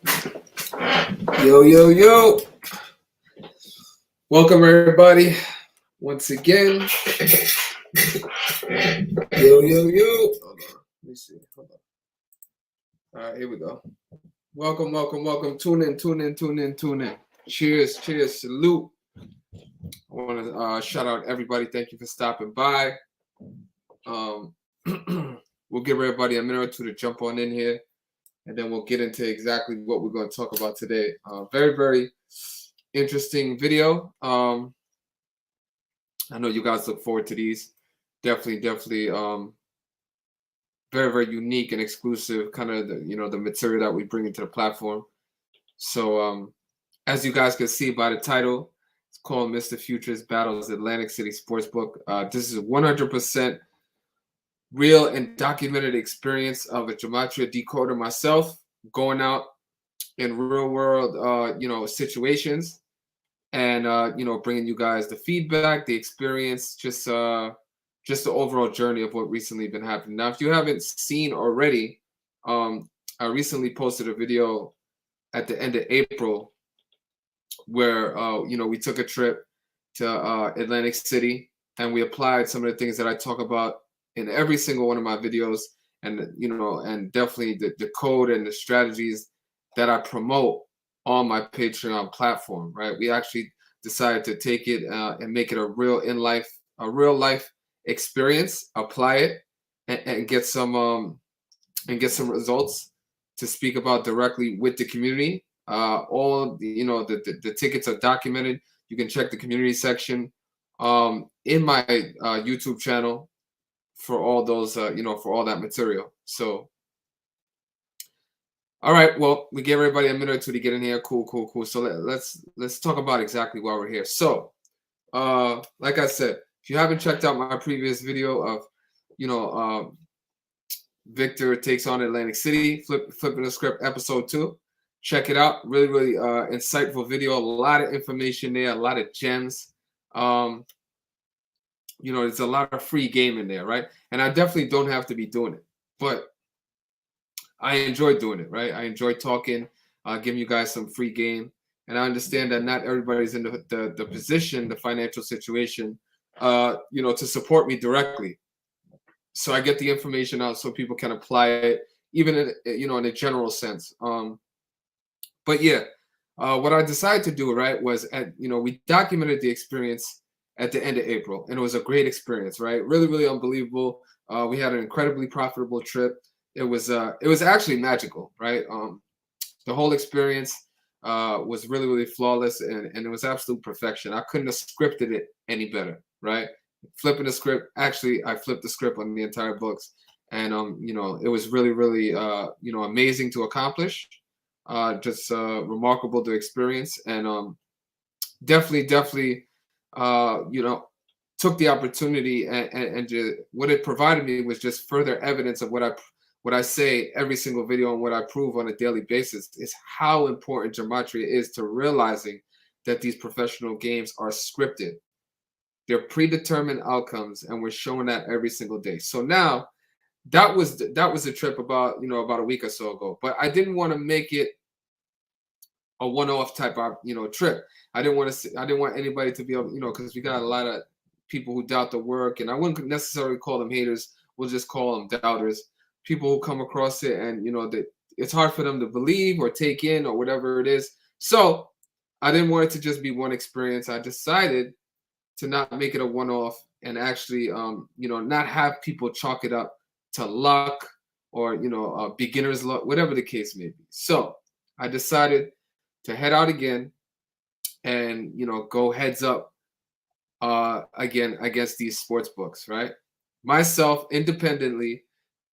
Yo, yo, yo. Welcome, everybody. Once again. Yo, yo, yo. Hold on. Let me see. Hold on. All right, here we go. Welcome, welcome, welcome. Tune in, tune in, tune in, tune in. Cheers, cheers, salute. I want to shout out everybody. Thank you for stopping by. We'll give everybody a minute or two to jump on in here, and then we'll get into exactly what we're going to talk about today. Very, very interesting video. I know you guys look forward to these. Definitely, very, very unique and exclusive kind of the material that we bring into the platform. So as you guys can see by the title, it's called Mr. Futures Battles Atlantic City Sportsbook. This is 100% real and documented experience of a gematria decoder myself, going out in real world situations, and bringing you guys the feedback, the experience, just the overall journey of what recently been happening. Now, if you haven't seen already, I recently posted a video at the end of April where we took a trip to Atlantic City, and we applied some of the things that I talk about in every single one of my videos, and and definitely the code and the strategies that I promote on my Patreon platform. Right, we actually decided to take it and make it a real life experience, apply it, and get some results to speak about directly with the community. All the tickets are documented. You can check the community section in my YouTube channel for all those for all that material. So all right, well, we gave everybody a minute or two to get in here. Cool. So let's talk about exactly why we're here. So like I said, if you haven't checked out my previous video of Victor takes on Atlantic City, flipping the script, episode 2, check it out. Really insightful video. A lot of information there, a lot of gems. There's a lot of free game in there, right? And I definitely don't have to be doing it, but I enjoy doing it, right? I enjoy talking, giving you guys some free game. And I understand that not everybody's in the position, the financial situation, to support me directly. So I get the information out so people can apply it, even in a general sense. But yeah, what I decided to do, right, was we documented the experience at the end of April, and it was a great experience, right? Really unbelievable. We had an incredibly profitable trip. It was actually magical, right? The whole experience was really flawless, and it was absolute perfection. I couldn't have scripted it any better, right? Flipping the script. Actually, I flipped the script on the entire books, and it was really amazing to accomplish. Just remarkable to experience, and definitely took the opportunity, and just, what it provided me was just further evidence of what I say every single video and what I prove on a daily basis is how important gematria is to realizing that these professional games are scripted. They're predetermined outcomes, and we're showing that every single day. So now that was a trip about a week or so ago, but I didn't want to make it a one-off type of trip. I didn't want anybody to be able, because we got a lot of people who doubt the work, and I wouldn't necessarily call them haters. We'll just call them doubters. People who come across it and that it's hard for them to believe or take in or whatever it is. So I didn't want it to just be one experience. I decided to not make it a one-off, and actually not have people chalk it up to luck or beginner's luck, whatever the case may be. So I decided to head out again and go heads up again against these sports books, right? Myself independently,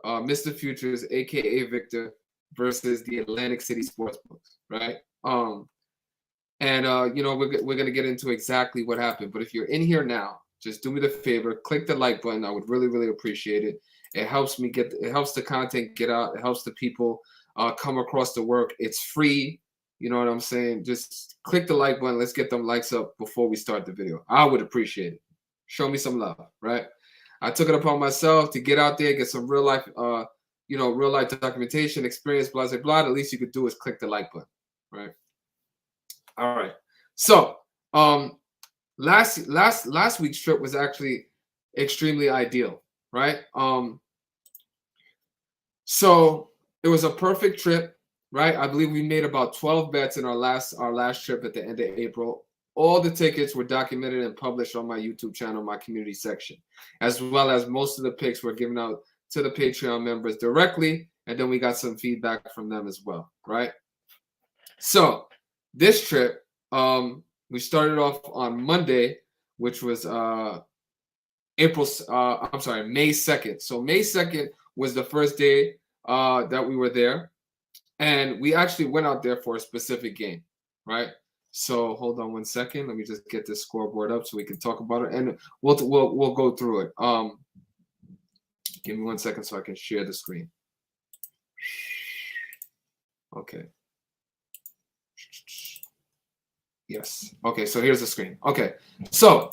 Mr. Futures, aka Victor, versus the Atlantic City sports books, right? And we're gonna get into exactly what happened. But if you're in here now, just do me the favor, click the like button. I would really appreciate it. It helps the content get out. It helps the people come across the work. It's free. You know what I'm saying? Just click the like button. Let's get them likes up before we start the video. I would appreciate it. Show me some love, right? I took it upon myself to get out there, get some real life real life documentation, experience, blah, blah, blah, the least you could do is click the like button, right? All right. So, last week's trip was actually extremely ideal, right? So it was a perfect trip, right? I believe we made about 12 bets in our last trip at the end of April. All the tickets were documented and published on my YouTube channel, my community section, as well as most of the picks were given out to the Patreon members directly, and then we got some feedback from them as well, right? So this trip, we started off on Monday, which was May 2nd. So May 2nd was the first day that we were there, and we actually went out there for a specific game, right? So hold on one second. Let me just get this scoreboard up so we can talk about it, and we'll go through it. Give me 1 second so I can share the screen. Okay. Yes. Okay, so here's the screen. Okay, so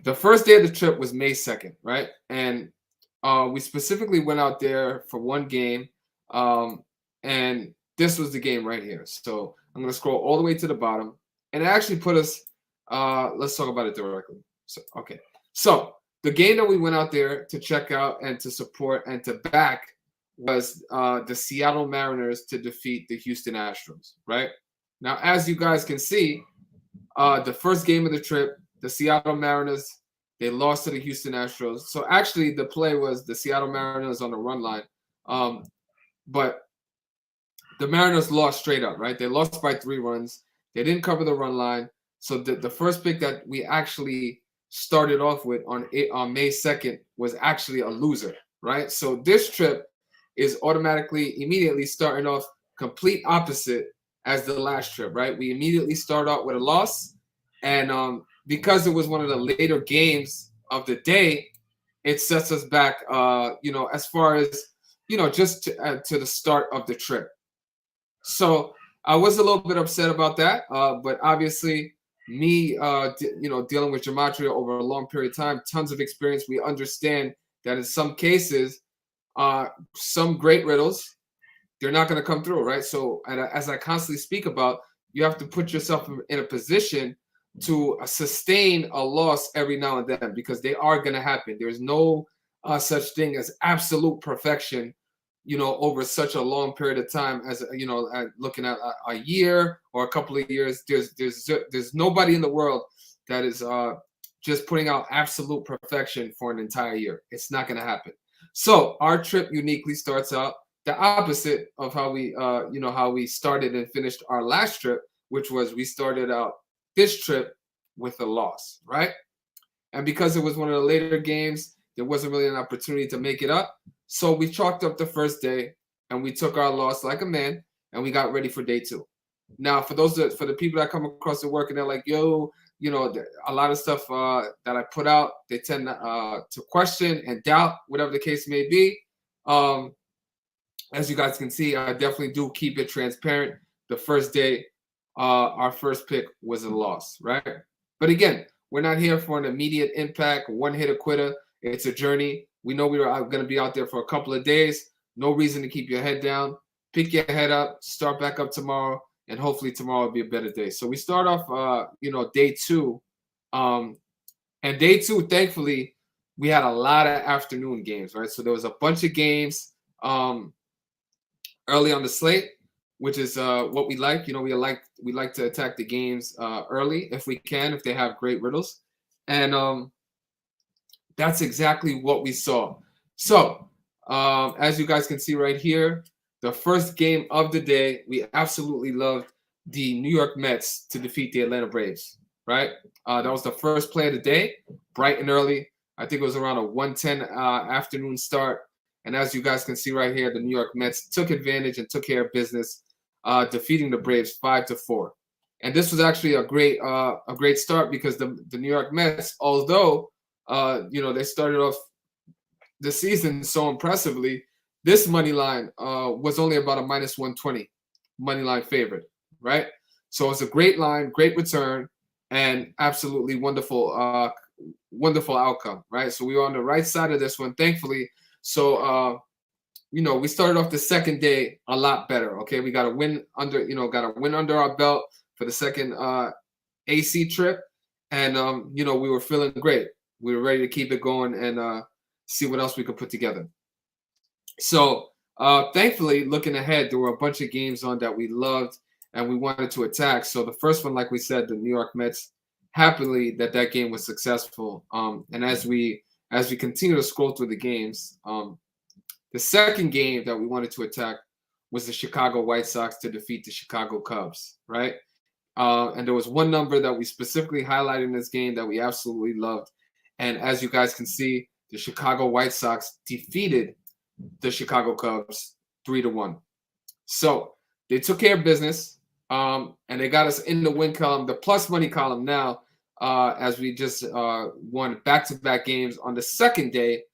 the first day of the trip was May 2nd, right? And we specifically went out there for one game, and this was the game right here. So I'm going to scroll all the way to the bottom, and it actually put us, let's talk about it directly. So, okay. So the game that we went out there to check out and to support and to back was the Seattle Mariners to defeat the Houston Astros, right? Now, as you guys can see, the first game of the trip, the Seattle Mariners, they lost to the Houston Astros. So actually, the play was the Seattle Mariners on the run line, but the Mariners lost straight up, right? They lost by 3 runs. They didn't cover the run line. So the first pick that we actually started off with on May 2nd was actually a loser, right? So this trip is automatically, immediately starting off complete opposite as the last trip, right? We immediately start out with a loss, and because it was one of the later games of the day, it sets us back, as far as, just to the start of the trip. So I was a little bit upset about that, but obviously, me, dealing with gematria over a long period of time, tons of experience, we understand that in some cases, some great riddles, they're not going to come through, right? So, as I constantly speak about, you have to put yourself in a position to sustain a loss every now and then, because they are going to happen. There's no such thing as absolute perfection, over such a long period of time as, looking at a year or a couple of years. There's nobody in the world that is just putting out absolute perfection for an entire year. It's not going to happen. So our trip uniquely starts out the opposite of how we started and finished our last trip, which was we started out this trip with a loss, right? And because it was one of the later games, there wasn't really an opportunity to make it up. So we chalked up the first day and we took our loss like a man, and we got ready for day 2. Now, for the people that come across the work and they're like, yo, a lot of stuff that I put out, they tend to question and doubt, whatever the case may be. As you guys can see, I definitely do keep it transparent. The first day, our first pick was a loss, right? But again, we're not here for an immediate impact, one hitter quitter. It's a journey. We know we are going to be out there for a couple of days. No reason to keep your head down. Pick your head up, start back up tomorrow, and hopefully tomorrow will be a better day. So we start off, day 2. And day 2, thankfully, we had a lot of afternoon games, right? So there was a bunch of games early on the slate, which is what we like. We like to attack the games early if we can, if they have great riddles. And that's exactly what we saw. So as you guys can see right here, the first game of the day, we absolutely loved the New York Mets to defeat the Atlanta Braves, right? That was the first play of the day, bright and early. I think it was around a 1:10 afternoon start. And as you guys can see right here, the New York Mets took advantage and took care of business, defeating the Braves 5-4. And this was actually a great start, because the New York Mets, although they started off the season so impressively, this money line was only about a -120 money line favorite, right? So it's a great line, great return, and absolutely wonderful, wonderful outcome, right? So we were on the right side of this one, thankfully. So we started off the second day a lot better. Okay, we got a win under, our belt for the second AC trip, and we were feeling great. We were ready to keep it going and see what else we could put together. So thankfully, looking ahead, there were a bunch of games on that we loved and we wanted to attack. So the first one, like we said, the New York Mets. Happily, that game was successful. And as we continue to scroll through the games, the second game that we wanted to attack was the Chicago White Sox to defeat the Chicago Cubs, right? And there was one number that we specifically highlighted in this game that we absolutely loved. And as you guys can see, the Chicago White Sox defeated the Chicago Cubs 3-1. So they took care of business, and they got us in the win column, the plus money column now, as we just won back-to-back games on the second day,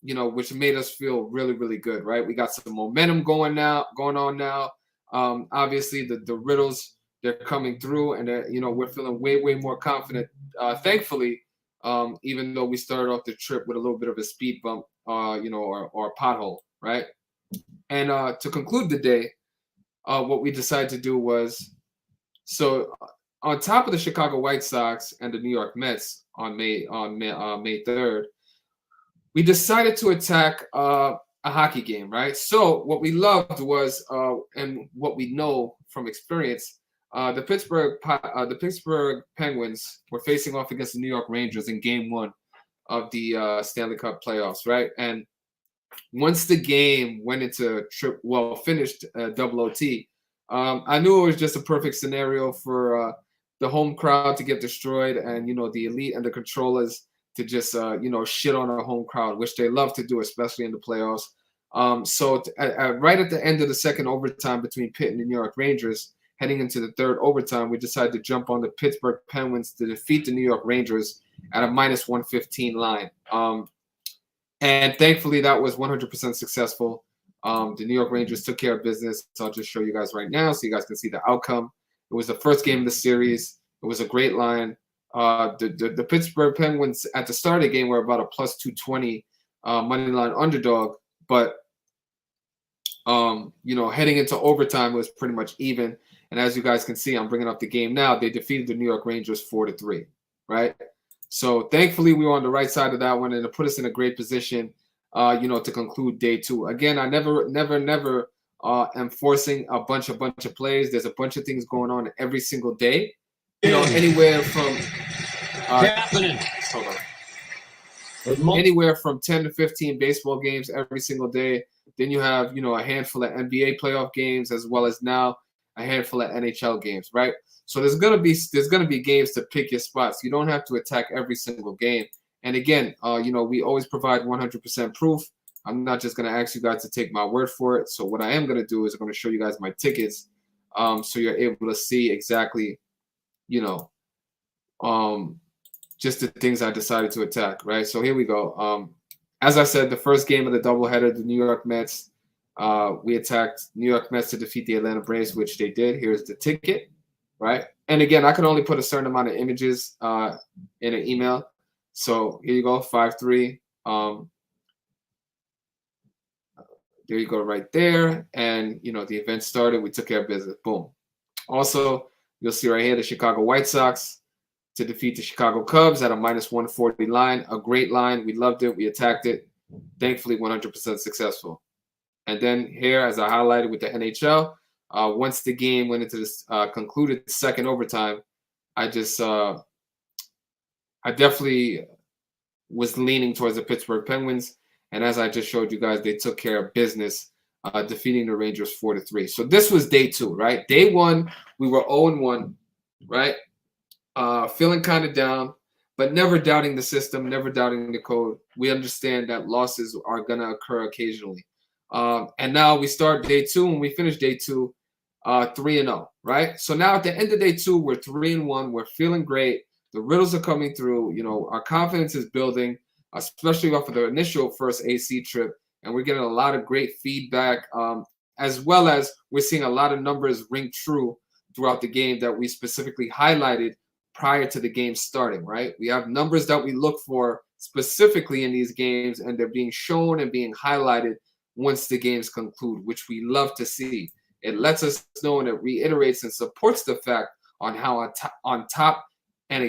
which made us feel really, really good, right? We got some momentum going on now. Obviously, the riddles, they're coming through, and we're feeling way, way more confident. Thankfully, even though we started off the trip with a little bit of a speed bump, or a pothole, right? And to conclude the day, what we decided to do was, so on top of the Chicago White Sox and the New York Mets on May 3rd, we decided to attack a hockey game, right? So what we loved was, and what we know from experience, the Pittsburgh Penguins were facing off against the New York Rangers in Game 1 of the Stanley Cup playoffs, right? And once the game went into finished double OT, I knew it was just a perfect scenario for the home crowd to get destroyed, and the elite and the controllers to just shit on our home crowd, which they love to do, especially in the playoffs. So right at the end of the second overtime between Pitt and the New York Rangers, heading into the third overtime, we decided to jump on the Pittsburgh Penguins to defeat the New York Rangers at a -115 line. And thankfully, that was 100% successful. The New York Rangers took care of business. So I'll just show you guys right now so you guys can see the outcome. It was the first game of the series. It was a great line. The Pittsburgh Penguins at the start of the game were about a +220 money line underdog. But, heading into overtime, it was pretty much even. And as you guys can see, I'm bringing up the game now. They defeated the New York Rangers 4-3, right? So thankfully, we were on the right side of that one, and it put us in a great position, to conclude day 2. Again, I never am forcing a bunch of plays. There's a bunch of things going on every single day. Anywhere from anywhere from 10 to 15 baseball games every single day. Then you have, a handful of NBA playoff games, as well as now a handful of NHL games, right? So there's gonna be games to pick your spots. You don't have to attack every single game. And again, we always provide 100% proof. I'm not just gonna ask you guys to take my word for it. So what I am gonna do is I'm gonna show you guys my tickets, so you're able to see exactly, just the things I decided to attack, right? So here we go. As I said, the first game of the doubleheader, the New York Mets, we attacked New York Mets to defeat the Atlanta Braves, which they did. Here's the ticket, right? And again, I can only put a certain amount of images in an email. So here you go, 5-3. There you go, right there. And, the event started. We took care of business. Boom. Also, you'll see right here the Chicago White Sox to defeat the Chicago Cubs at a -140 line. A great line. We loved it. We attacked it. Thankfully, 100% successful. And then here, as I highlighted with the NHL, once the game went into this concluded second overtime, I definitely was leaning towards the Pittsburgh Penguins. And as I just showed you guys, they took care of business, defeating the Rangers 4-3. So this was day 2, right? Day 1, we were 0-1, right? Feeling kind of down, but never doubting the system, never doubting the code. We understand that losses are going to occur occasionally. And now we start day 2, and we finish day 2 3-0, right? So now at the end of day 2, we're 3-1. We're feeling great. The riddles are coming through. Our confidence is building, especially off of the initial first AC trip. And we're getting a lot of great feedback, as well as we're seeing a lot of numbers ring true throughout the game that we specifically highlighted prior to the game starting, right? We have numbers that we look for specifically in these games, and they're being shown and being highlighted once the games conclude, which we love to see. It lets us know and it reiterates and supports the fact on how on top and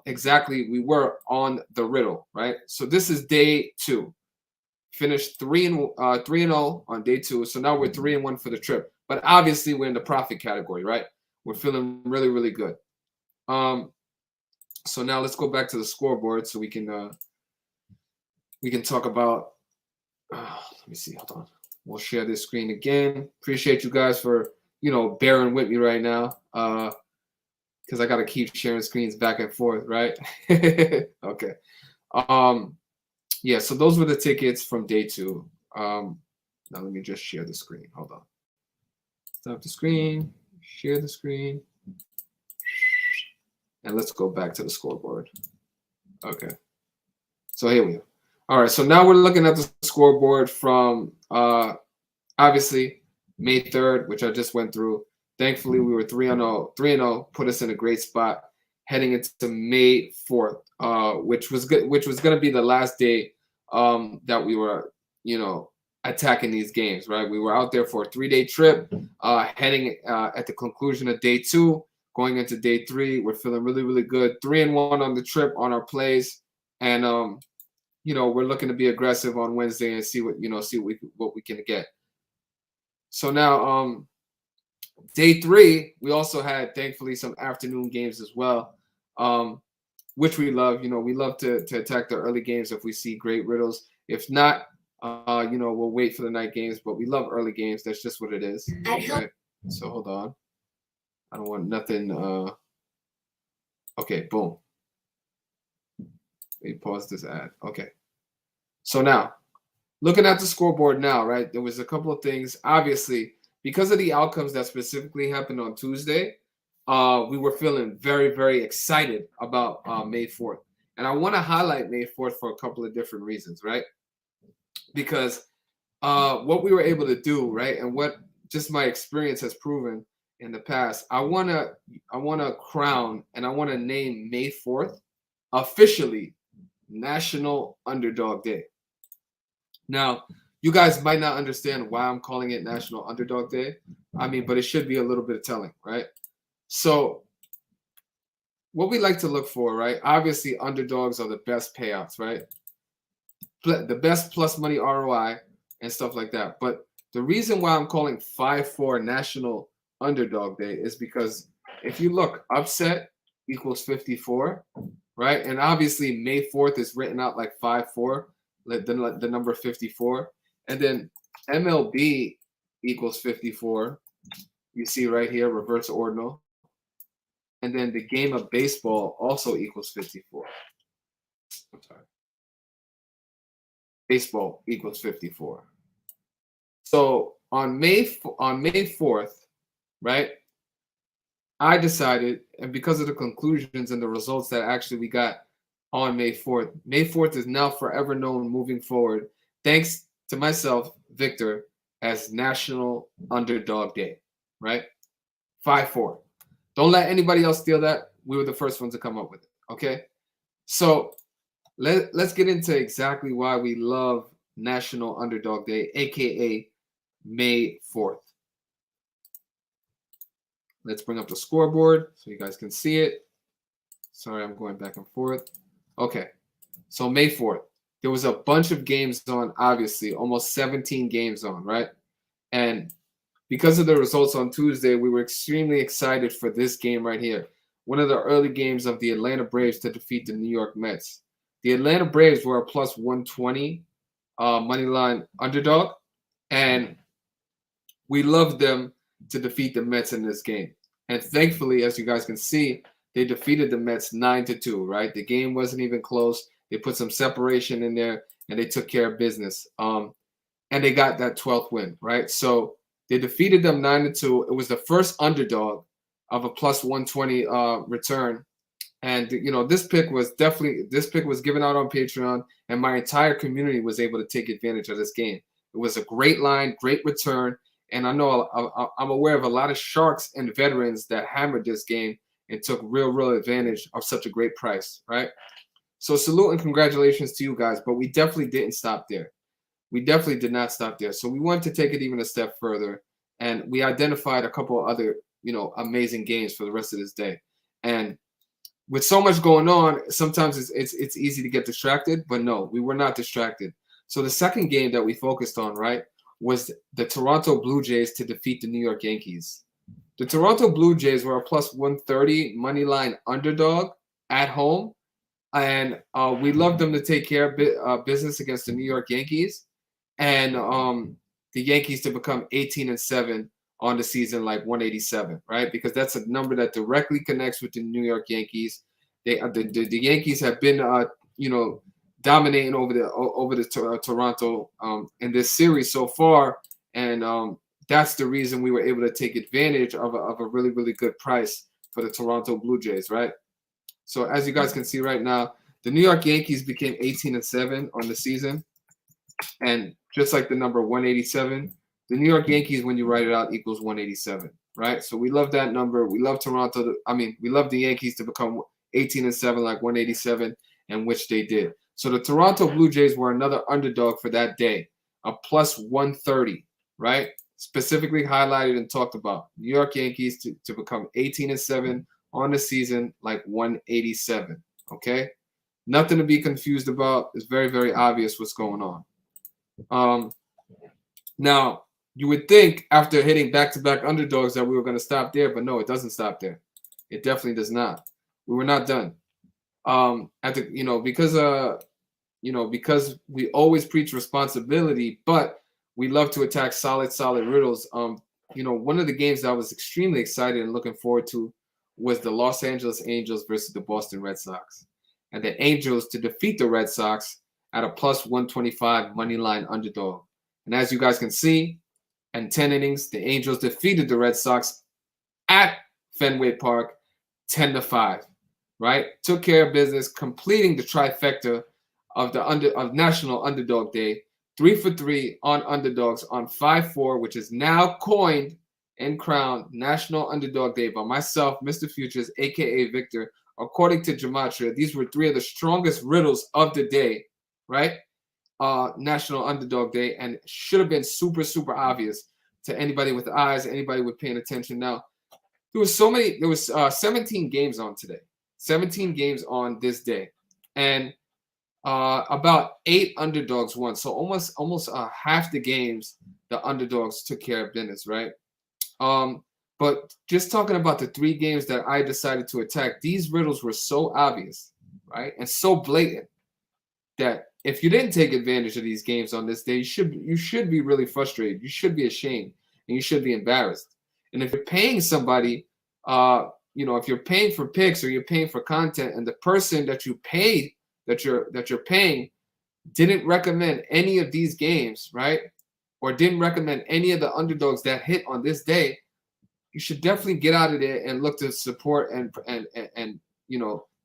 exactly we were on the riddle, right? So this is day 2. Finished 3-0 on day 2. So now we're 3-1 for the trip. But obviously we're in the profit category, right? We're feeling really, really good. So now let's go back to the scoreboard so we can talk about. Let me see. Hold on. We'll share this screen again. Appreciate you guys for bearing with me right now, because I gotta keep sharing screens back and forth, right? Okay. Yeah. So those were the tickets from day 2. Now let me just share the screen. Hold on. Stop the screen. Share the screen. And let's go back to the scoreboard. Okay. So here we are. All right. So now we're looking at the scoreboard from obviously May 3rd, which I just went through. Thankfully, we were 3-0. 3-0 put us in a great spot heading into May 4th, which was good. Which was going to be the last day that we were, attacking these games. Right. We were out there for a 3-day trip, heading at the conclusion of day 2. Going into day 3, we're feeling really, really good. 3-1 on the trip on our plays, and we're looking to be aggressive on Wednesday and see what we can get. So now, day 3, we also had thankfully some afternoon games as well, which we love. We love to attack the early games if we see great riddles. If not, we'll wait for the night games. But we love early games. That's just what it is. Right? So hold on. I don't want nothing. Okay, boom. Let me pause this ad. Okay. So now, looking at the scoreboard now, right? There was a couple of things. Obviously, because of the outcomes that specifically happened on Tuesday, we were feeling very, very excited about May 4th. And I want to highlight May 4th for a couple of different reasons, right? Because what we were able to do, right, and what just my experience has proven in the past, I wanna crown and I want to name May 4th officially National Underdog Day. Now, you guys might not understand why I'm calling it National Underdog Day. I mean, but it should be a little bit of telling, right? So what we like to look for, right? Obviously, underdogs are the best payouts, right? The best plus money ROI and stuff like that. But the reason why I'm calling 5-4 National Underdog Day is because if you look, upset equals 54, right? And obviously May 4th is written out like 5-4, like the number 54. And then MLB equals 54. You see right here, reverse ordinal. And then the game of baseball also equals 54. I'm sorry. Baseball equals 54. So on May 4th, right, I decided, and because of the conclusions and the results that actually we got on May 4th is now forever known moving forward, thanks to myself, Victor, as National Underdog Day, right? 5-4. Don't let anybody else steal that. We were the first ones to come up with it, okay? So let's get into exactly why we love National Underdog Day, aka May 4th. Let's bring up the scoreboard so you guys can see it. Sorry, I'm going back and forth. Okay, so May 4th. There was a bunch of games on, obviously, almost 17 games on, right? And because of the results on Tuesday, we were extremely excited for this game right here. One of the early games of the Atlanta Braves to defeat the New York Mets. The Atlanta Braves were a plus 120 money line underdog, and we loved them to defeat the Mets in this game. And thankfully, as you guys can see, they defeated the Mets 9-2, right? The game wasn't even close. They put some separation in there, and they took care of business. And they got that 12th win, right? So they defeated them 9-2. It was the first underdog of a plus 120 return. And this pick was given out on Patreon, and my entire community was able to take advantage of this game. It was a great line, great return, and I know I'm aware of a lot of sharks and veterans that hammered this game and took real advantage of such a great price, right? So salute and congratulations to you guys, but we definitely didn't stop there. we definitely did not stop there. So we wanted to take it even a step further, and we identified a couple of other, amazing games for the rest of this day. And with so much going on, sometimes it's easy to get distracted, but no, we were not distracted. So the second game that we focused on, right, was the Toronto Blue Jays to defeat the New York Yankees. The Toronto Blue Jays were a plus 130 money line underdog at home, and we loved them to take care of business against the New York Yankees, and the Yankees to become 18-7 on the season, like 187, right? Because that's a number that directly connects with the New York Yankees. The Yankees have been dominating over the Toronto in this series so far, and that's the reason we were able to take advantage of a really, really good price for the Toronto Blue Jays, right? So as you guys can see right now, the New York Yankees became 18-7 on the season, and just like the number 187, the New York Yankees, when you write it out, equals 187, right? So we love that number. We love we love the Yankees to become 18-7, like 187, and which they did. So the Toronto Blue Jays were another underdog for that day, a plus 130, right? Specifically highlighted and talked about. New York Yankees to become 18-7 on the season, like 187, okay? Nothing to be confused about. It's very, very obvious what's going on. Now, you would think after hitting back-to-back underdogs that we were going to stop there, but no, it doesn't stop there. It definitely does not. We were not done. Because we always preach responsibility, but we love to attack solid riddles. One of the games that I was extremely excited and looking forward to was the Los Angeles Angels versus the Boston Red Sox, and the Angels to defeat the Red Sox at a plus 125 money line underdog. And as you guys can see, in 10 innings, the Angels defeated the Red Sox at Fenway Park 10-5, right? Took care of business, completing the trifecta of National Underdog Day. 3 for 3 on underdogs on 5-4, which is now coined and crowned National Underdog Day by myself, Mr. Futures, aka Victor. According to Gematria, these were 3 of the strongest riddles of the day, right? National Underdog Day, and should have been super, super obvious to anybody with eyes, anybody with paying attention. Now, there was 17 games on today, 17 games on this day, and about 8 underdogs won. So almost half the games the underdogs took care of business, right? But just talking about the 3 games that I decided to attack, these riddles were so obvious, right, and so blatant that if you didn't take advantage of these games on this day, you should be really frustrated. You should be ashamed, and you should be embarrassed. And if you're paying somebody, if you're paying for picks or you're paying for content, and the person that you paid that you're paying didn't recommend any of these games, right, or didn't recommend any of the underdogs that hit on this day, you should definitely get out of there and look to support and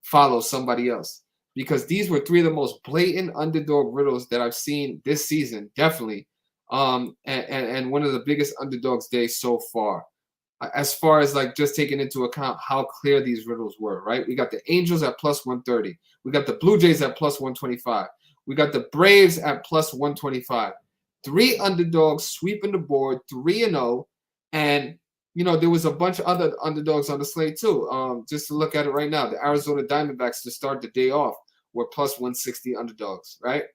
follow somebody else. Because these were 3 of the most blatant underdog riddles that I've seen this season, definitely, and one of the biggest underdogs days so far. As far as like just taking into account how clear these riddles were, right? We got the Angels at plus 130. We got the Blue Jays at plus 125. We got the Braves at plus 125. 3 underdogs sweeping the board, 3-0, and there was a bunch of other underdogs on the slate too. Just to look at it right now, the Arizona Diamondbacks to start the day off were plus 160 underdogs, right?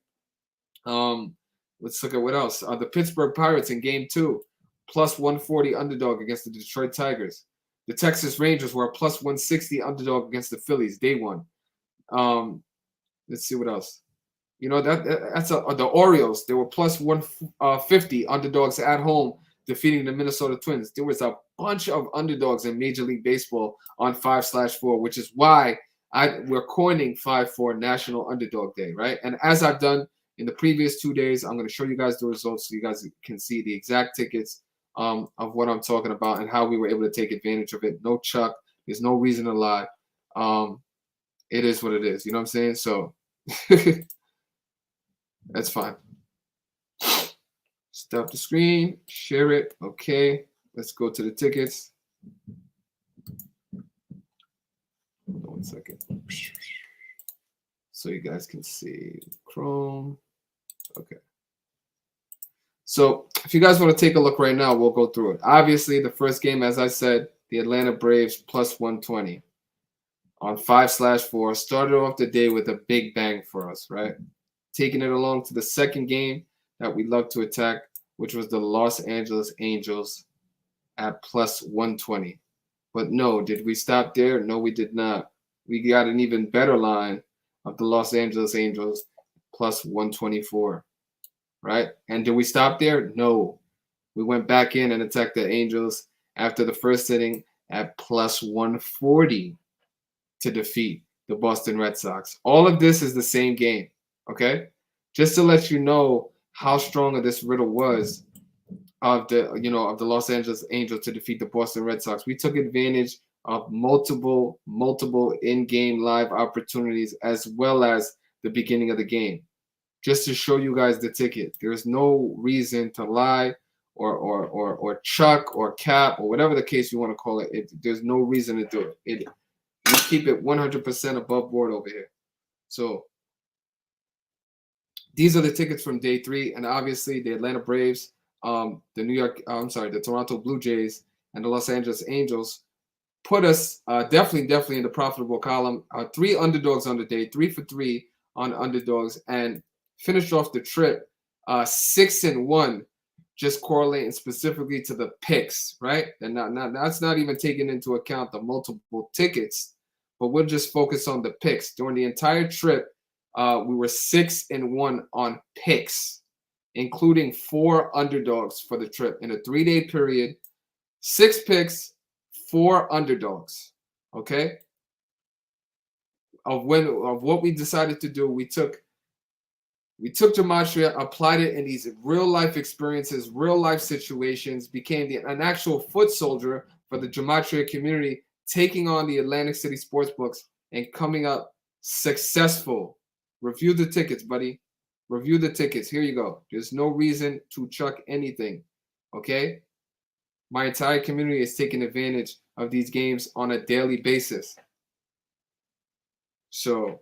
Let's look at what else. The Pittsburgh Pirates in Game 2, plus 140 underdog against the Detroit Tigers. The Texas Rangers were a plus 160 underdog against the Phillies day 1. Let's see what else. That's the Orioles. They were plus 150 underdogs at home, defeating the Minnesota Twins. There was a bunch of underdogs in Major League Baseball on 5/4, which is why we're coining 5/4 National Underdog Day, right? And as I've done in the previous 2 days, I'm going to show you guys the results so you guys can see the exact tickets of what I'm talking about and how we were able to take advantage of it. No chuck. There's no reason to lie. It is what it is. You know what I'm saying? So that's fine. Stop the screen, share it. Okay, let's go to the tickets. 1 second. So you guys can see Chrome. Okay. So if you guys want to take a look right now, we'll go through it. Obviously, the first game, as I said, the Atlanta Braves plus 120 on 5/4 started off the day with a big bang for us, right? Taking it along to the second game that we love to attack, which was the Los Angeles Angels at plus 120. But no, did we stop there? No, we did not. We got an even better line of the Los Angeles Angels plus 124, right? And did we stop there? No. We went back in and attacked the Angels after the first inning at plus 140 to defeat the Boston Red Sox. All of this is the same game, okay? Just to let you know how strong of this riddle was of the Los Angeles Angels to defeat the Boston Red Sox. We took advantage of multiple in-game live opportunities as well as the beginning of the game, just to show you guys the ticket. There's no reason to lie or chuck or cap or whatever the case you want to call it. There's no reason to do it. We keep it 100% above board over here. So these are the tickets from day 3, and obviously the Atlanta Braves, the Toronto Blue Jays, and the Los Angeles Angels put us definitely in the profitable column. 3 underdogs on the day, 3 for 3 on underdogs, and finished off the trip 6-1, just correlating specifically to the picks, right? And that's not even taking into account the multiple tickets, but we'll just focus on the picks. During the entire trip, we were 6-1 on picks, including 4 underdogs for the trip in a 3-day period. 6 picks, 4 underdogs. Okay. Of what we decided to do, we took gematria, applied it in these real life experiences, real life situations, became an actual foot soldier for the gematria community, taking on the Atlantic City sportsbooks and coming up successful. Review the tickets, buddy. Review the tickets. Here you go. There's no reason to chuck anything. Okay? My entire community is taking advantage of these games on a daily basis. So,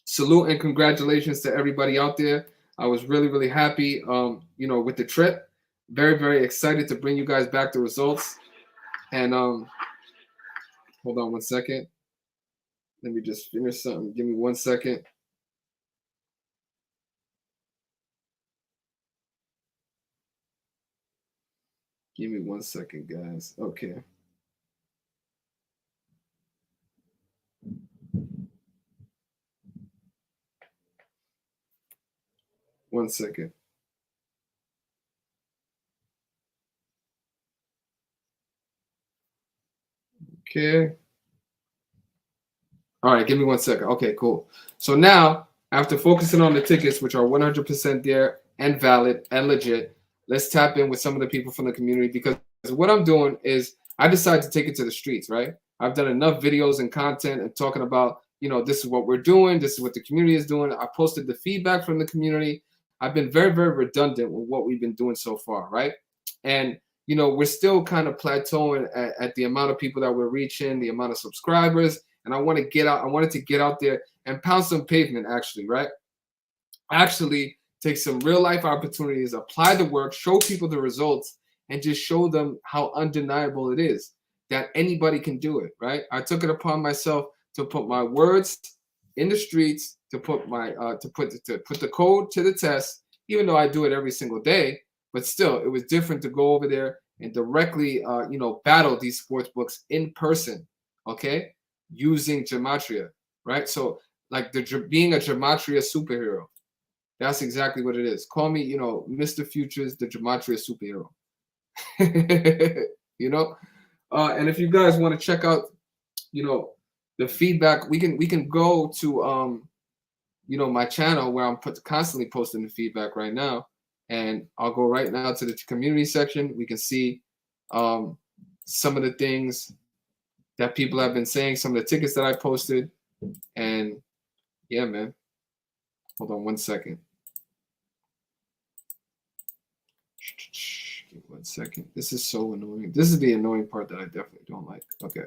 salute and congratulations to everybody out there. I was really happy, with the trip. Very excited to bring you guys back the results. And hold on one second. Let me just finish something. Give me 1 second. Give me 1 second, guys. Okay. One second. Okay. All right, give me 1 second. Okay, cool. So now, after focusing on the tickets, which are 100% there and valid and legit, let's tap in with some of the people from the community, because what I'm doing is I decided to take it to the streets, right? I've done enough videos and content and talking about, this is what we're doing. This is what the community is doing. I posted the feedback from the community. I've been very redundant with what we've been doing so far, right? And, we're still kind of plateauing at the amount of people that we're reaching, the amount of subscribers. And I wanted to get out there and pound some pavement, actually, right? Actually take some real life opportunities, apply the work, show people the results, and just show them how undeniable it is that anybody can do it, right? I took it upon myself to put my words in the streets, to put my to put the code to the test, even though I do it every single day. But still, it was different to go over there and directly battle these sports books in person, okay? Using gematria, right? So like being a gematria superhero. That's exactly what it is. Call me, Mr. Futures, the gematria superhero. And if you guys want to check out, the feedback, we can go to my channel where I'm constantly posting the feedback right now, and I'll go right now to the community section. We can see some of the things that people have been saying, some of the tickets that I posted, and yeah, man. Hold on 1 second. Give me 1 second. This is so annoying. This is the annoying part that I definitely don't like. Okay.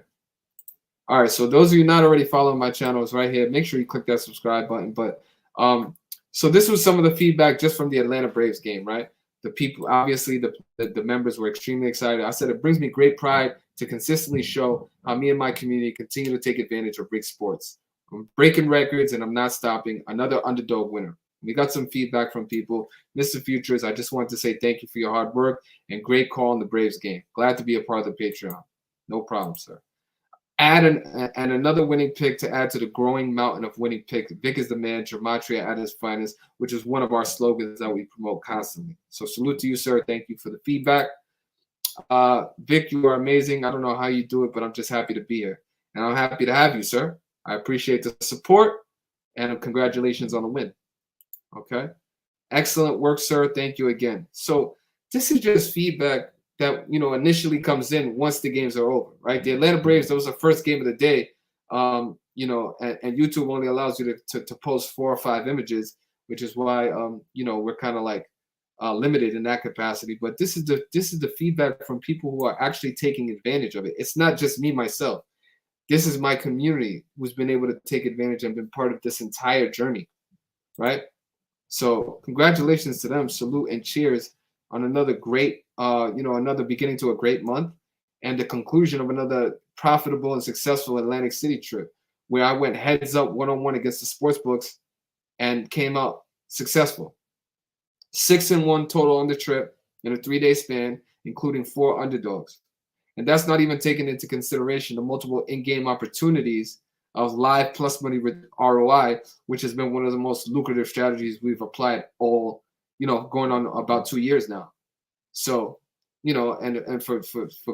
All right. So those of you not already following my channel, is right here. Make sure you click that subscribe button. But so this was some of the feedback just from the Atlanta Braves game, right? The people, obviously, the members were extremely excited. I said it brings me great pride to consistently show how me and my community continue to take advantage of Rick Sports. I'm breaking records and I'm not stopping. Another underdog winner. We got some feedback from people. Mr. Futures, I just wanted to say thank you for your hard work and great call in the Braves game. Glad to be a part of the Patreon. No problem, sir. And another winning pick to add to the growing mountain of winning picks. Vic is the man, Gematria at his finest, which is one of our slogans that we promote constantly. So salute to you, sir. Thank you for the feedback. Vic, you are amazing. I don't know how you do it, but I'm just happy to be here. And I'm happy to have you, sir. I appreciate the support, and congratulations on the win. Okay? Excellent work, sir. Thank you again. So this is just feedback that, you know, initially comes in once the games are over, right? The Atlanta Braves, that was the first game of the day, you know, and YouTube only allows you to post 4 or 5 images, which is why, you know, we're kind of like limited in that capacity. But this is the feedback from people who are actually taking advantage of it. It's not just me, myself. This is my community who's been able to take advantage and been part of this entire journey, right? So congratulations to them. Salute and cheers on another great, you know, another beginning to a great month and the conclusion of another profitable and successful Atlantic City trip where I went heads up one-on-one against the sports books and came out successful. 6-1 total on the trip in a 3-day span, including 4 underdogs. And that's not even taking into consideration the multiple in-game opportunities of live plus money ROI, which has been one of the most lucrative strategies we've applied all, you know, going on about 2 years now. So, you know, and for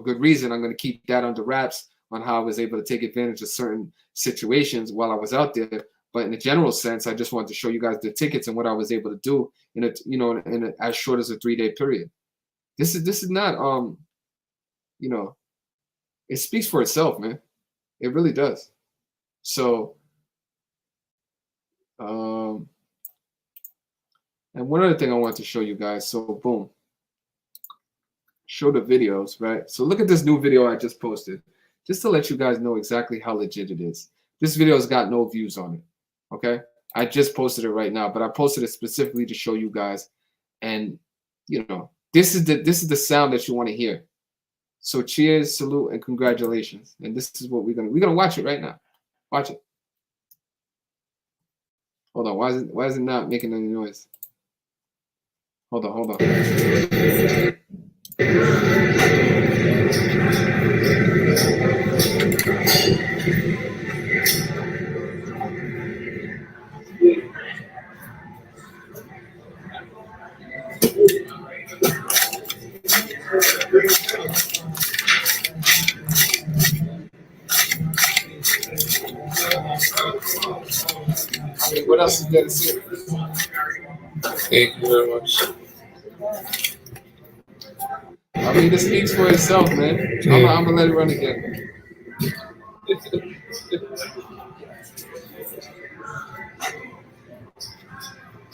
good reason, I'm going to keep that under wraps on how I was able to take advantage of certain situations while I was out there. But in a general sense, I just wanted to show you guys the tickets and what I was able to do in a, you know, in a, as short as a 3-day period. This is not, you know, it speaks for itself, man. It really does. So, and one other thing I want to show you guys. So, boom, show the videos, right? So look at this new video I just posted, just to let you guys know exactly how legit it is. This video has got no views on it, okay? I just posted it right now, but I posted it specifically to show you guys. And, you know, this is the sound that you want to hear. So cheers, salute, and congratulations. And this is what we're gonna watch it right now. Watch it. Hold on. Why is it not making any noise? Hold on. I mean, what else is there to say? Thank you very much. I mean, it speaks for itself, man. I'm gonna let it run again.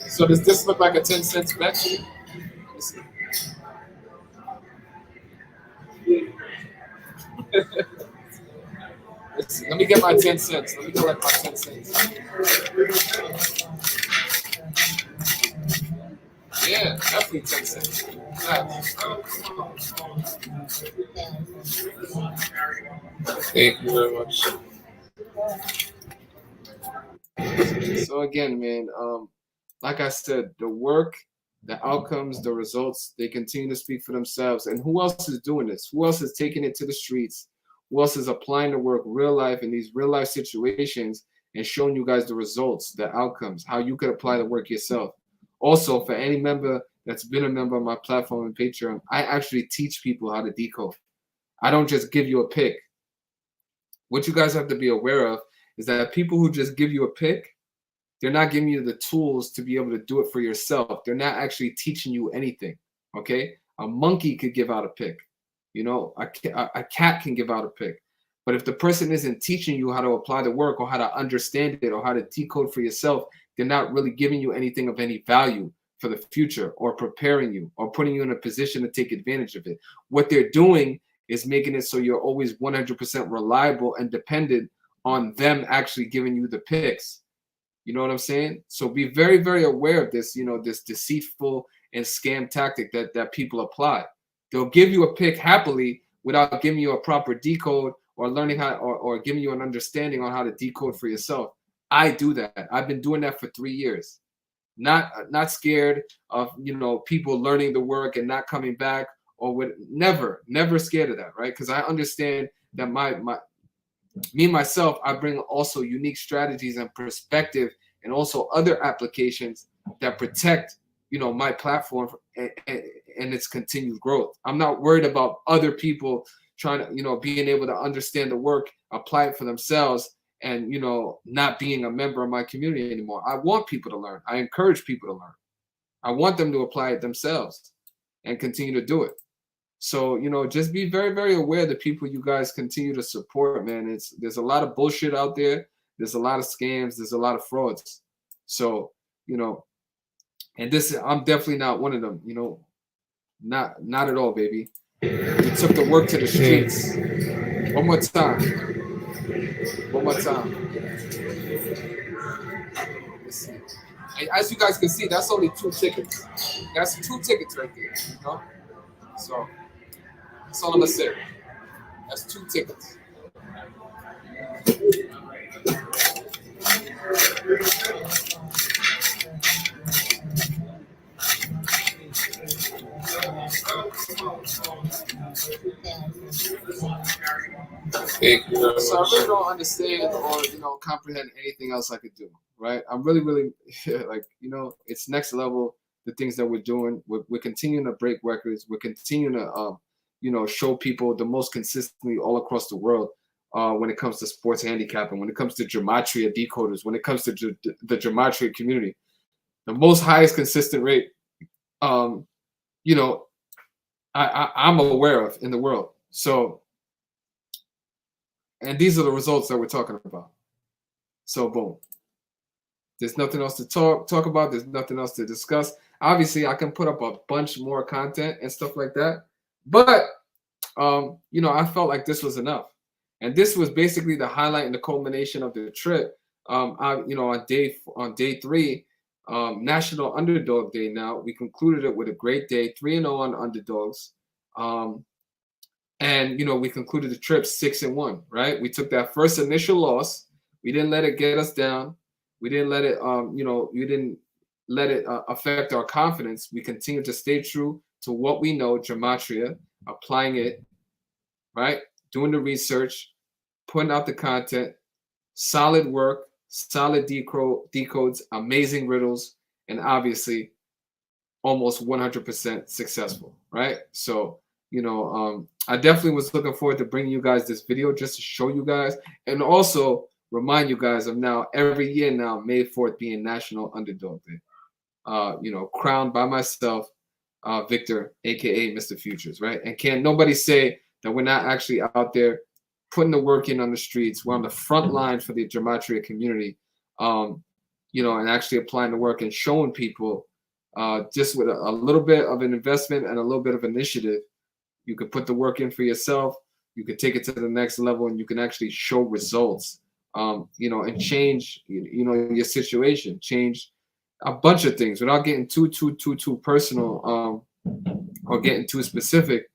So does this look like a 10 cents bet to you? Let me get my 10 cents. Let me collect my 10 cents. Yeah, definitely 10 cents. Thank you very much. So again, man, like I said, the work, the outcomes, the results, they continue to speak for themselves. And who else is doing this? Who else is taking it to the streets? Who else is applying the work real life in these real life situations and showing you guys the results, the outcomes, how you could apply the work yourself? Also, for any member that's been a member of my platform and Patreon, I actually teach people how to decode. I don't just give you a pick. What you guys have to be aware of is that people who just give you a pick, they're not giving you the tools to be able to do it for yourself. They're not actually teaching you anything, okay? A monkey could give out a pick. You know, a cat can give out a pick. But if the person isn't teaching you how to apply the work or how to understand it or how to decode for yourself, they're not really giving you anything of any value for the future or preparing you or putting you in a position to take advantage of it. What they're doing is making it so you're always 100% reliable and dependent on them actually giving you the picks. You know what I'm saying? So be very, very aware of this, you know, this deceitful and scam tactic that people apply. They'll give you a pick happily without giving you a proper decode or learning how or giving you an understanding on how to decode for yourself. I do that. I've been doing that for 3 years. Not scared of people learning the work and not coming back or with never scared of that, right? Because I understand that me myself, I bring also unique strategies and perspective and also other applications that protect my platform and its continued growth. I'm not worried about other people trying to being able to understand the work, apply it for themselves, and not being a member of my community anymore. I want people to learn. I encourage people to learn. I want them to apply it themselves and continue to do it. So, just be very, very aware of the people you guys continue to support, man. There's a lot of bullshit out there. There's a lot of scams. There's a lot of frauds. So, and I'm definitely not one of them, not at all, baby. We took the work to the streets. One more time. One more time. Let's see. And as you guys can see, that's only 2 tickets. That's 2 tickets right there, So that's all I'm gonna say. That's 2 tickets. Thank you very So I much. really don't understand or comprehend anything else I could do, right? I'm really, really like it's next level. The things that we're doing, we're continuing to break records. We're continuing to show people the most consistently all across the world when it comes to sports handicapping, when it comes to gematria decoders, when it comes to the gematria community, the most highest consistent rate um, I'm aware of in the world. So, and these are the results that we're talking about. So, boom. There's nothing else to talk about. There's nothing else to discuss. Obviously, I can put up a bunch more content and stuff like that, but I felt like this was enough, and this was basically the highlight and the culmination of the trip. On day 3, National Underdog Day. Now we concluded it with a great day, 3-0 on underdogs. And we concluded the trip 6-1, right? We took that first initial loss. We didn't let it get us down. We didn't let it we didn't let it affect our confidence. We continued to stay true to what we know, gematria, applying it, right? Doing the research, putting out the content, solid work, solid decodes, amazing riddles, and obviously almost 100% successful, right? So I definitely was looking forward to bringing you guys this video just to show you guys and also remind you guys of now every year now May 4th being National Underdog Day. Crowned by myself, Victor, aka Mr. Futures, right? And can't nobody say that we're not actually out there putting the work in on the streets. We're on the front line for the gematria community, and actually applying the work and showing people just with a little bit of an investment and a little bit of initiative, you could put the work in for yourself. You could take it to the next level, and you can actually show results. And change, your situation, change a bunch of things without getting too personal, or getting too specific.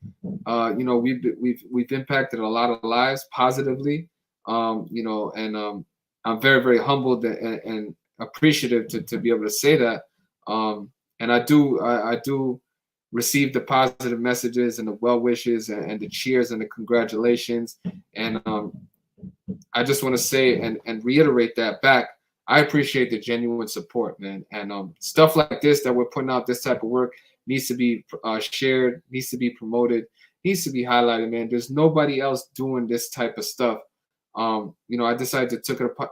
We've impacted a lot of lives positively. And I'm very, very humbled and appreciative to be able to say that. And I do receive the positive messages and the well wishes and the cheers and the congratulations. And I just want to say and reiterate that back. I appreciate the genuine support, man. And stuff like this that we're putting out, this type of work needs to be shared, needs to be promoted, needs to be highlighted, man. There's nobody else doing this type of stuff. I decided to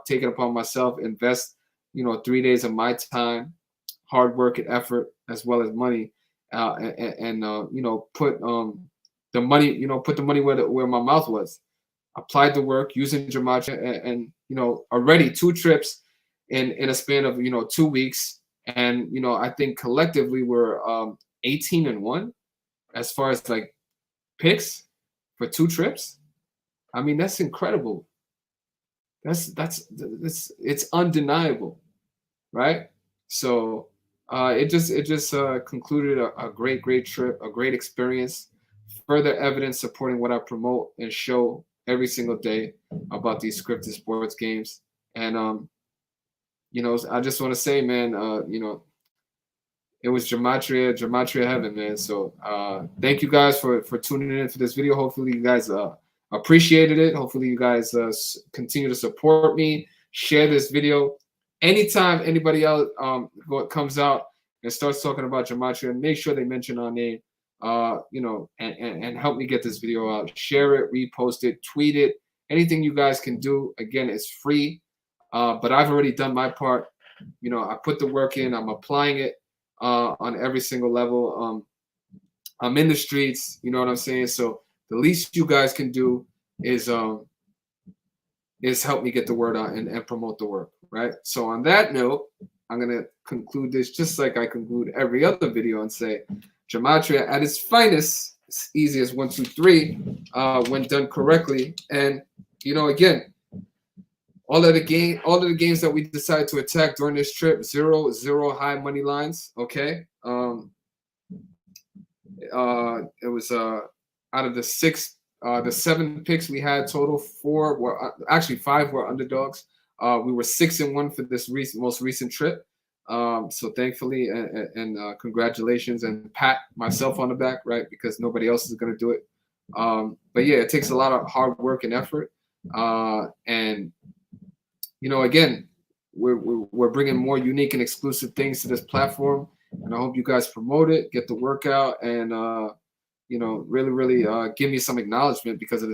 take it upon myself, invest, 3 days of my time, hard work and effort, as well as money, and put the money, put the money where my mouth was. Applied the work using gematria, and already 2 trips in a span of 2 weeks, and I think collectively we're 18-1 as far as like picks for 2 trips. I mean, that's incredible. It's undeniable, right? So It just concluded a great trip, a great experience. Further evidence supporting what I promote and show every single day about these scripted sports games. And I just want to say, man, it was gematria heaven, man. So thank you guys for tuning in for this video. Hopefully you guys appreciated it. Hopefully you guys continue to support me. Share this video. Anytime anybody else comes out and starts talking about gematria, make sure they mention our name. And help me get this video out. Share it, repost it, tweet it. Anything you guys can do. Again, it's free. But I've already done my part. I put the work in. I'm applying it on every single level. I'm in the streets. You know what I'm saying? So the least you guys can do is help me get the word out and promote the work. Right. So on that note, I'm gonna conclude this just like I conclude every other video and say, gematria at its finest, as easy as 1, 2, 3, when done correctly. And again, all of the games that we decided to attack during this trip, 0 high money lines. Okay, it was out of the 7 picks we had total, 4 were actually 5 were underdogs. We were 6-1 for this most recent trip. So thankfully and congratulations, and pat myself on the back, right? Because nobody else is going to do it. But yeah, it takes a lot of hard work and effort. And again, we're bringing more unique and exclusive things to this platform, and I hope you guys promote it, get the work out, and really give me some acknowledgement because of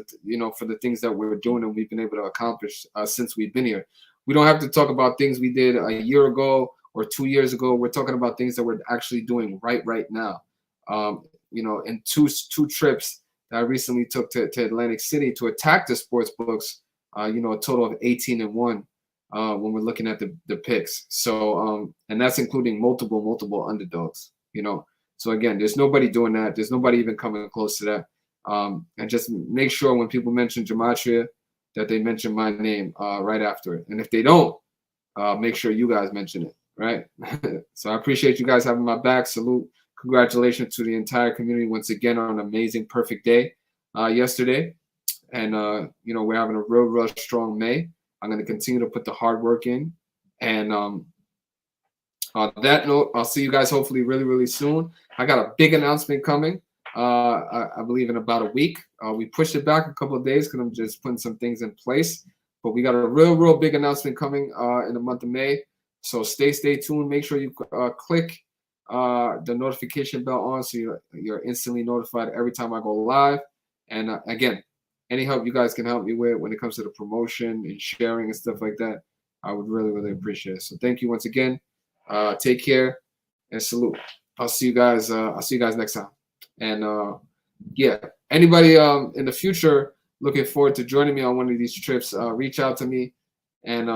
for the things that we're doing and we've been able to accomplish since we've been here. We don't have to talk about things we did a year ago or 2 years ago. We're talking about things that we're actually doing right now. In two trips that I recently took to Atlantic City to attack the sports books, a total of 18-1 when we're looking at the picks. So and that's including multiple underdogs. So again, there's nobody doing that. There's nobody even coming close to that. And just make sure when people mention gematria that they mention my name right after it. And if they don't, make sure you guys mention it, right? So I appreciate you guys having my back. Salute. Congratulations to the entire community once again on an amazing, perfect day yesterday. And, we're having a real strong May. I'm going to continue to put the hard work in. And on that note, I'll see you guys hopefully really soon. I got a big announcement coming, I believe in about a week. We pushed it back a couple of days because I'm just putting some things in place. But we got a real big announcement coming in the month of May. So stay tuned. Make sure you click the notification bell on so you're instantly notified every time I go live. And again, any help you guys can help me with when it comes to the promotion and sharing and stuff like that, I would really appreciate it. So thank you once again. Take care and salute. I'll see you guys next time. And yeah, anybody in the future looking forward to joining me on one of these trips, reach out to me, and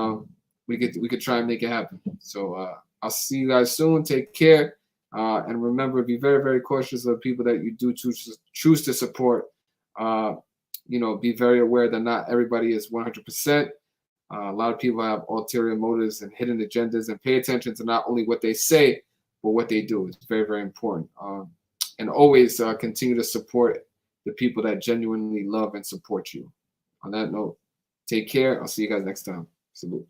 we could try and make it happen. So I'll see you guys soon. Take care, and remember, be very cautious of people that you do choose to support. Be very aware that not everybody is 100%. A lot of people have ulterior motives and hidden agendas, and pay attention to not only what they say, but what they do. It's very important. And always continue to support the people that genuinely love and support you. On that note, take care. I'll see you guys next time. Salute.